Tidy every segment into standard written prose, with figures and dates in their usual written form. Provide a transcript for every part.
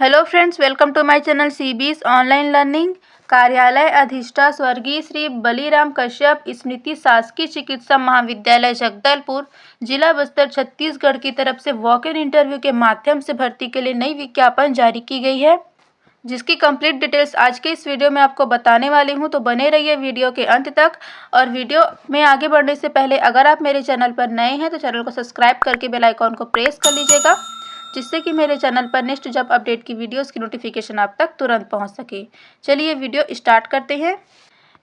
Hello friends, welcome to my channel CBS online learning. कार्यालय अधिष्ठा स्वर्गीय श्री बलीराम कश्यप स्मृति शासकीय चिकित्सा महाविद्यालय जगदलपुर, जिला बस्तर, छत्तीसगढ़ की तरफ से वॉक इन इंटरव्यू के माध्यम से भर्ती के लिए नई विज्ञापन जारी की गई है, जिसकी कंप्लीट डिटेल्स आज के इस वीडियो में आपको बताने वाली हूं। तो बने रहिए वीडियो के अंत तक। और वीडियो में आगे बढ़ने से पहले अगर आप मेरे चैनल पर नए हैं तो चैनल को सब्सक्राइब करके बेल आइकॉन को प्रेस कर लीजिएगा, जिससे कि मेरे चैनल पर नेक्स्ट जब अपडेट की वीडियोस की नोटिफिकेशन आप तक तुरंत पहुंच सके। चलिए वीडियो स्टार्ट करते हैं।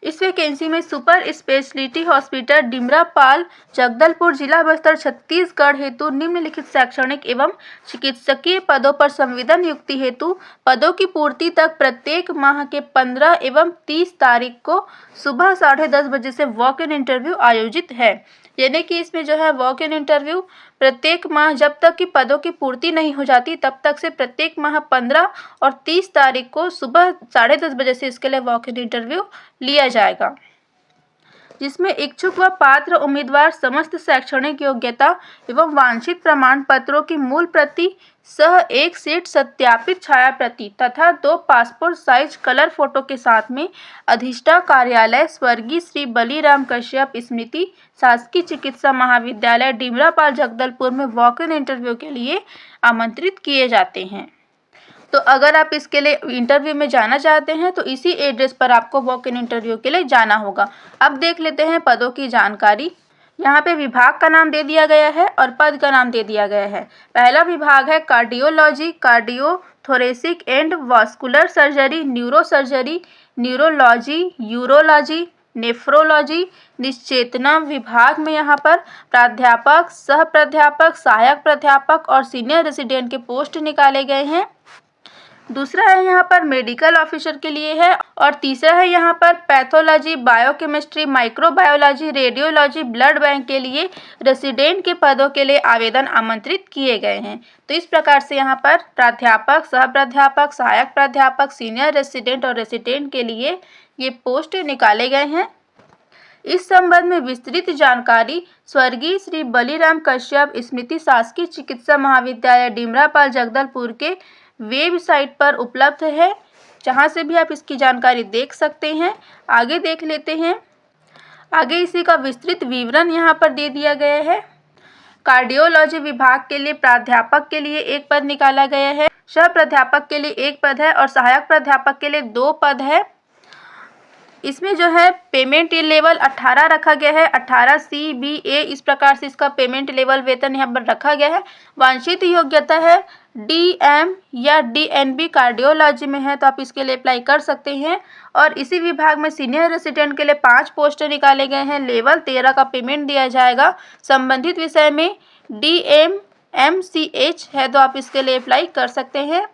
इस वैकेंसी में super speciality hospital Dimrapal Jagdalpur, जिला बस्तर, छत्तीसगढ़ हेतु निम्नलिखित शैक्षणिक एवं चिकित्सकीय पदों पर संविदा नियुक्ति हेतु पदों की पूर्ति तक प्रत्येक माह के 15 एवं 30 तारीख को सुबह 10:30 बजे से वॉक इन इंटरव्यू आयोजित है। यानी कि इसमें जो है वॉक इन इंटरव्यू प्रत्येक माह जब तक कि पदों की पूर्ति नहीं हो जाती तब तक से प्रत्येक माह 15 और 30 तारीख को सुबह 10:30 बजे से इसके लिए वॉक इन इंटरव्यू लिया जाएगा, जिसमें इच्छुक व पात्र उम्मीदवार समस्त शैक्षणिक योग्यता एवं वांछित प्रमाण पत्रों की मूल प्रति सह एक सेट सत्यापित छाया प्रति तथा 2 पासपोर्ट साइज कलर फोटो के साथ में अधिष्ठा कार्यालय स्वर्गीय श्री बलीराम कश्यप स्मृति शासकीय चिकित्सा महाविद्यालय डिमरापाल जगदलपुर में वॉक इन इंटरव्यू के लिए आमंत्रित किए जाते हैं। तो अगर आप इसके लिए इंटरव्यू में जाना चाहते हैं तो इसी एड्रेस पर आपको वॉक इन इंटरव्यू के लिए जाना होगा। अब देख लेते हैं पदों की जानकारी। यहाँ पे विभाग का नाम दे दिया गया है और पद का नाम दे दिया गया है। पहला विभाग है cardiology, cardiothoracic and vascular surgery, neuro surgery, neurology, urology, nephrology. निश्चेतना विभाग में यहाँ पर प्राध्यापक, सह प्राध्यापक, सहायक प्राध्यापक और सीनियर रेसिडेंट के पोस्ट निकाले गए हैं। दूसरा है यहाँ पर मेडिकल ऑफिसर के लिए है और तीसरा है यहाँ पर pathology, biochemistry, microbiology, radiology, blood bank के लिए रेसिडेंट के पदों के लिए आवेदन आमंत्रित किए गए हैं। तो इस प्रकार से यहाँ पर प्राध्यापक, सह प्राध्यापक, सहायक प्राध्यापक, सीनियर रेसिडेंट और रेसिडेंट के लिए ये पोस्ट निकाले गए हैं। इस संबंध में विस्तृत जानकारी स्वर्गीय श्री बलीराम कश्यप स्मृति शासकीय चिकित्सा महाविद्यालय डिमरापाल जगदलपुर के वेबसाइट पर उपलब्ध है, जहां से भी आप इसकी जानकारी देख सकते हैं। आगे देख लेते हैं। आगे इसी का विस्तृत विवरण यहां पर दे दिया गया है। कार्डियोलॉजी विभाग के लिए प्राध्यापक के लिए एक पद निकाला गया है, सह प्राध्यापक के लिए एक पद है और सहायक प्राध्यापक के लिए 2 पद है। इसमें जो है पेमेंट लेवल 18 रखा गया है, 18 CBA, इस प्रकार से इसका पेमेंट लेवल वेतन यहाँ पर रखा गया है। वांछित योग्यता है DM या DNB कार्डियोलॉजी में है तो आप इसके लिए अप्लाई कर सकते हैं। और इसी विभाग में सीनियर रेसिडेंट के लिए 5 पोस्ट निकाले गए हैं। लेवल 13 का पेमेंट दिया जाएगा। संबंधित विषय में DM MCH है तो आप इसके लिए अप्लाई कर सकते हैं।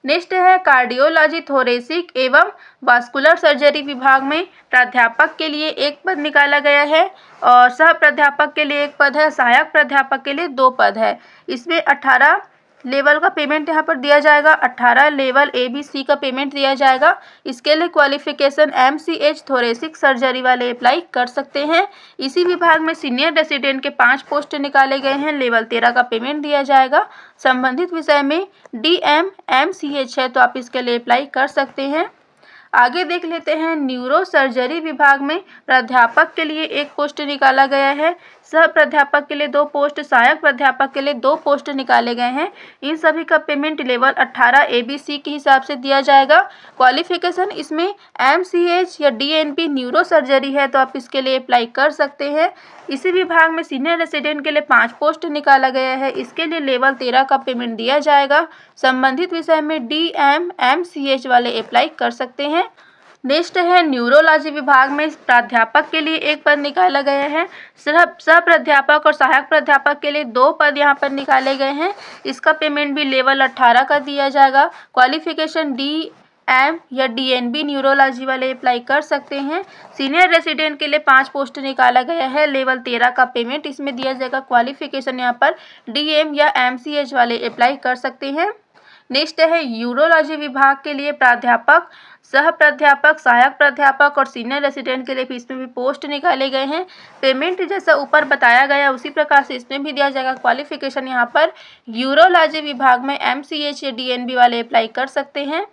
नेक्स्ट है कार्डियोलॉजी थोरेसिक एवं वास्कुलर सर्जरी विभाग में प्राध्यापक के लिए एक पद निकाला गया है और सह प्राध्यापक के लिए एक पद है, सहायक प्राध्यापक के लिए 2 पद है। इसमें 18 लेवल का पेमेंट यहाँ पर दिया जाएगा, 18 लेवल ABC का पेमेंट दिया जाएगा। इसके लिए क्वालिफिकेशन MCH थोरेसिक सर्जरी वाले अप्लाई कर सकते हैं। इसी विभाग में सीनियर रेसिडेंट के 5 पोस्ट निकाले गए हैं। लेवल 13 का पेमेंट दिया जाएगा। संबंधित विषय में DM MCH है तो आप इसके लिए अप्लाई कर सकते हैं। आगे देख लेते हैं। न्यूरो सर्जरी विभाग में प्राध्यापक के लिए एक पोस्ट निकाला गया है, सह प्राध्यापक के लिए 2 पोस्ट, सहायक प्राध्यापक के लिए 2 पोस्ट निकाले गए हैं। इन सभी का पेमेंट लेवल 18 ABC के हिसाब से दिया जाएगा। क्वालिफिकेशन इसमें MCH या DNP न्यूरो सर्जरी है तो आप इसके लिए अप्लाई कर सकते हैं। इसी विभाग में सीनियर रेसिडेंट के लिए 5 पोस्ट निकाला गया है। इसके लिए लेवल 13 का पेमेंट दिया जाएगा। संबंधित विषय में DM MCH वाले अप्लाई कर सकते हैं। नेक्स्ट है न्यूरोलॉजी विभाग में प्राध्यापक के लिए एक पद निकाला गया है, सह प्राध्यापक और सहायक प्राध्यापक के लिए 2 पद यहाँ पर निकाले गए हैं। इसका पेमेंट भी लेवल 18 का दिया जाएगा। क्वालिफिकेशन DM या DNB न्यूरोलॉजी वाले अप्लाई कर सकते हैं। सीनियर रेसिडेंट के लिए 5 पोस्ट निकाला गया है। लेवल 13 का पेमेंट इसमें दिया जाएगा। क्वालिफिकेशन यहाँ पर DM या MCH वाले अप्लाई कर सकते हैं। नेक्स्ट है यूरोलॉजी विभाग के लिए प्राध्यापक, सह प्राध्यापक, सहायक प्राध्यापक और सीनियर रेसिडेंट के लिए भी इसमें भी पोस्ट निकाले गए हैं। पेमेंट जैसा ऊपर बताया गया उसी प्रकार से इसमें भी दिया जाएगा। क्वालिफिकेशन यहाँ पर यूरोलॉजी विभाग में MCH या DNB वाले अप्लाई कर सकते हैं।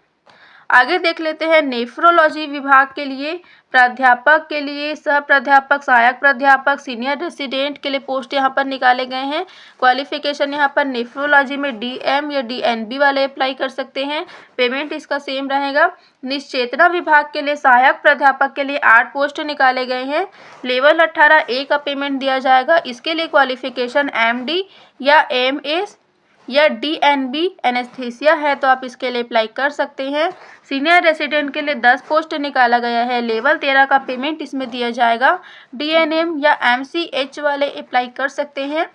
आगे देख लेते हैं नेफ्रोलॉजी विभाग के लिए प्राध्यापक के लिए, सह प्राध्यापक, सहायक प्राध्यापक, सीनियर रेसिडेंट के लिए पोस्ट यहाँ पर निकाले गए हैं। क्वालिफिकेशन यहाँ पर नेफ्रोलॉजी में DM या DNB वाले अप्लाई कर सकते हैं। पेमेंट इसका सेम रहेगा। निश्चेतना विभाग के लिए सहायक प्राध्यापक के लिए 8 पोस्ट निकाले गए हैं। लेवल 18A का पेमेंट दिया जाएगा। इसके लिए क्वालिफिकेशन MD या MS या DNB एनेस्थीसिया है तो आप इसके लिए अप्लाई कर सकते हैं। सीनियर रेसिडेंट के लिए 10 पोस्ट निकाला गया है। लेवल 13 का पेमेंट इसमें दिया जाएगा। DNM या MCH वाले अप्लाई कर सकते हैं।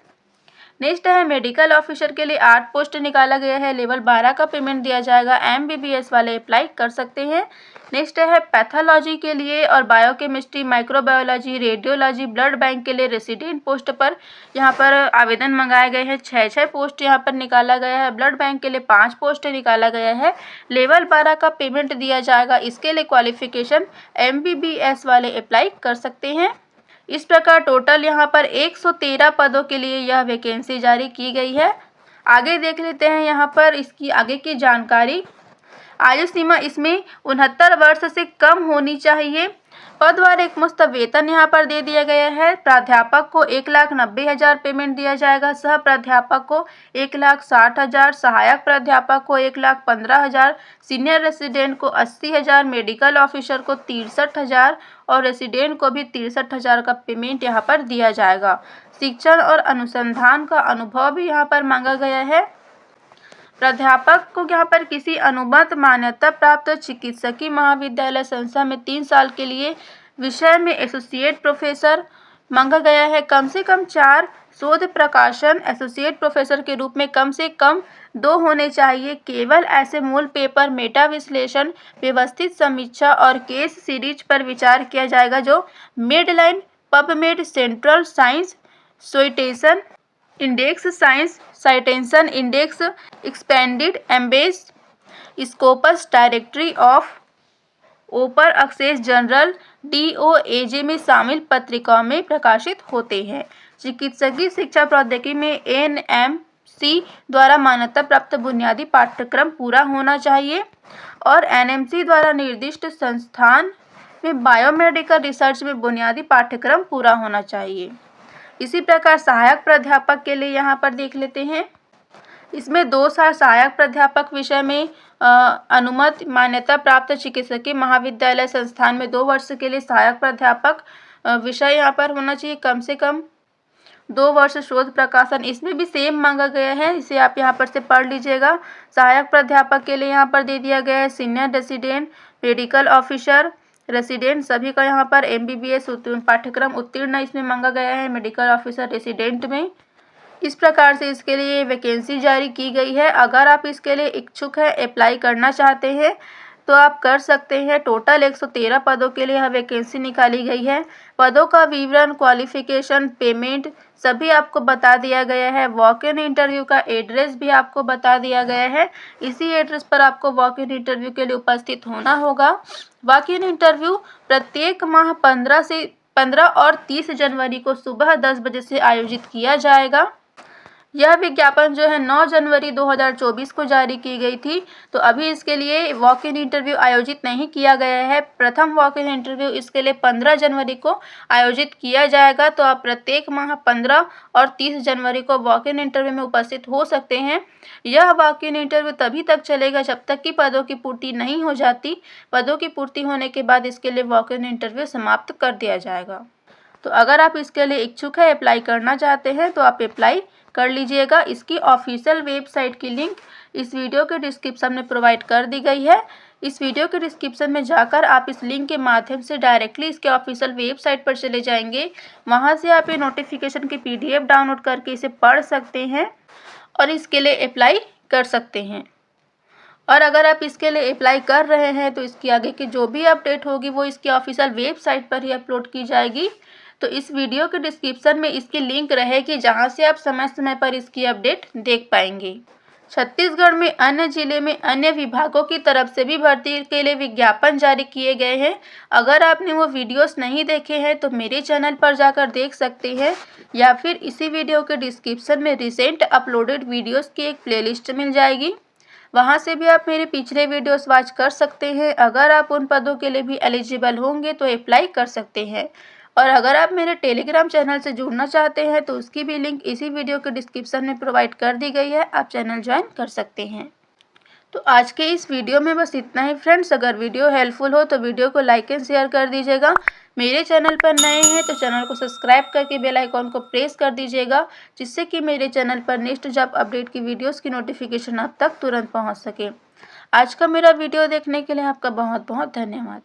नेक्स्ट है मेडिकल ऑफिसर के लिए 8 पोस्ट निकाला गया है। लेवल 12 का पेमेंट दिया जाएगा। MBBS वाले अप्लाई कर सकते हैं। नेक्स्ट है पैथोलॉजी के लिए और biochemistry, microbiology, radiology, blood bank के लिए रेसिडेंट पोस्ट पर यहाँ पर आवेदन मंगाए गए हैं। 6 पोस्ट यहाँ पर निकाला गया है। ब्लड बैंक के लिए 5 पोस्ट निकाला गया है। लेवल 12 का पेमेंट दिया जाएगा। इसके लिए क्वालिफिकेशन MBBS वाले अप्लाई कर सकते हैं। इस प्रकार टोटल यहाँ पर 113 पदों के लिए यह वैकेंसी जारी की गई है। आगे देख लेते हैं यहाँ पर इसकी आगे की जानकारी। आयु सीमा इसमें 69 वर्ष से कम होनी चाहिए। पदवार एक मुश्त वेतन यहाँ पर दे दिया गया है। प्राध्यापक को 1,90,000 पेमेंट दिया जाएगा, सह प्राध्यापक को 1,60,000, सहायक प्राध्यापक को 1,15,000, सीनियर रेसिडेंट को 80,000, मेडिकल ऑफिसर को 63,000 और रेसिडेंट को भी 63,000 का पेमेंट यहाँ पर दिया जाएगा। शिक्षण और अनुसंधान का अनुभव भी यहाँ पर मांगा गया है। प्राध्यापक को यहाँ पर किसी अनुबंध मान्यता प्राप्त चिकित्सकीय महाविद्यालय संस्था में 3 साल के लिए विषय में एसोसिएट प्रोफेसर मांगा गया है। कम से कम 4 शोध प्रकाशन एसोसिएट प्रोफेसर के रूप में कम से कम 2 होने चाहिए। केवल ऐसे मूल पेपर, मेटा विश्लेषण, व्यवस्थित समीक्षा और केस सीरीज पर विचार किया जाएगा जो Medline, PubMed, central science citation index, science citation index, expanded Embase, Scopus directory of open access journal DOAJ में शामिल पत्रिकाओं में प्रकाशित होते हैं। चिकित्सकीय शिक्षा प्रौद्योगिकी में NMC द्वारा मान्यता प्राप्त बुनियादी पाठ्यक्रम पूरा होना चाहिए और NMC द्वारा निर्दिष्ट संस्थान में बायोमेडिकल रिसर्च में बुनियादी पाठ्यक्रम पूरा होना चाहिए। इसी प्रकार सहायक प्राध्यापक के लिए यहाँ पर देख लेते हैं। इसमें 2 साल सहायक प्राध्यापक विषय में अनुमत मान्यता प्राप्त चिकित्सकीय महाविद्यालय संस्थान में 2 वर्ष के लिए सहायक प्राध्यापक विषय यहाँ पर होना चाहिए। कम से कम 2 वर्ष शोध प्रकाशन इसमें भी सेम मांगा गया है। इसे आप यहाँ पर से पढ़ लीजिएगा। सहायक प्राध्यापक के लिए यहाँ पर दे दिया गया है senior resident, medical officer, resident सभी का यहाँ पर MBBS पाठ्यक्रम उत्तीर्ण इसमें मांगा गया है मेडिकल ऑफिसर रेसिडेंट में। इस प्रकार से इसके लिए वैकेंसी जारी की गई है। अगर आप इसके लिए इच्छुक हैं, अप्लाई करना चाहते हैं तो आप कर सकते हैं। टोटल 113 पदों के लिए यह वैकेंसी निकाली गई है। पदों का विवरण, क्वालिफिकेशन, पेमेंट सभी आपको बता दिया गया है। वॉक इन इंटरव्यू का एड्रेस भी आपको बता दिया गया है। इसी एड्रेस पर आपको वॉक इन इंटरव्यू के लिए उपस्थित होना होगा। वॉक इन इंटरव्यू प्रत्येक माह 15 और 30 जनवरी को सुबह 10 बजे से आयोजित किया जाएगा। यह विज्ञापन जो है 9 जनवरी 2024 को जारी की गई थी। तो अभी इसके लिए वॉक इन इंटरव्यू आयोजित नहीं किया गया है। प्रथम वॉक इन इंटरव्यू इसके लिए 15 जनवरी को आयोजित किया जाएगा। तो आप प्रत्येक माह 15 और 30 जनवरी को वॉक इन इंटरव्यू में उपस्थित हो सकते हैं। यह वॉक इन इंटरव्यू तभी तक चलेगा जब तक कि पदों की पूर्ति नहीं हो जाती। पदों की पूर्ति होने के बाद इसके लिए वॉक इन इंटरव्यू समाप्त कर दिया जाएगा। तो अगर आप इसके लिए इच्छुक है, अप्लाई करना चाहते हैं तो आप अप्लाई कर लीजिएगा। इसकी ऑफिशियल वेबसाइट की लिंक इस वीडियो के डिस्क्रिप्शन में प्रोवाइड कर दी गई है। इस वीडियो के डिस्क्रिप्शन में जाकर आप इस लिंक के माध्यम से डायरेक्टली इसके ऑफिशियल वेबसाइट पर चले जाएंगे। वहां से आप ये नोटिफिकेशन की PDF डाउनलोड करके इसे पढ़ सकते हैं और इसके लिए अप्लाई कर सकते हैं। और अगर आप इसके लिए अप्लाई कर रहे हैं तो इसकी आगे की जो भी अपडेट होगी वो इसकी ऑफिशियल वेबसाइट पर ही अपलोड की जाएगी। तो इस वीडियो के डिस्क्रिप्शन में इसकी लिंक रहेगी जहां से आप समय समय पर इसकी अपडेट देख पाएंगे। छत्तीसगढ़ में अन्य जिले में अन्य विभागों की तरफ से भी भर्ती के लिए विज्ञापन जारी किए गए हैं। अगर आपने वो वीडियोस नहीं देखे हैं तो मेरे चैनल पर जाकर देख सकते हैं, या फिर इसी वीडियो के डिस्क्रिप्शन में रिसेंट अपलोडेड वीडियोस की एक प्लेलिस्ट मिल जाएगी, वहां से भी आप मेरे पिछले वीडियोस वॉच कर सकते हैं। अगर आप उन पदों के लिए भी एलिजिबल होंगे तो अप्लाई कर सकते हैं। और अगर आप मेरे टेलीग्राम चैनल से जुड़ना चाहते हैं तो उसकी भी लिंक इसी वीडियो के डिस्क्रिप्शन में प्रोवाइड कर दी गई है, आप चैनल ज्वाइन कर सकते हैं। तो आज के इस वीडियो में बस इतना ही फ्रेंड्स। अगर वीडियो हेल्पफुल हो तो वीडियो को लाइक एंड शेयर कर दीजिएगा। मेरे चैनल पर नए हैं तो चैनल को सब्सक्राइब करके बेल आइकॉन को प्रेस कर दीजिएगा, जिससे कि मेरे चैनल पर नेक्स्ट जॉब अपडेट की वीडियोस की नोटिफिकेशन आप तक तुरंत पहुंच सके। आज का मेरा वीडियो देखने के लिए आपका बहुत बहुत धन्यवाद।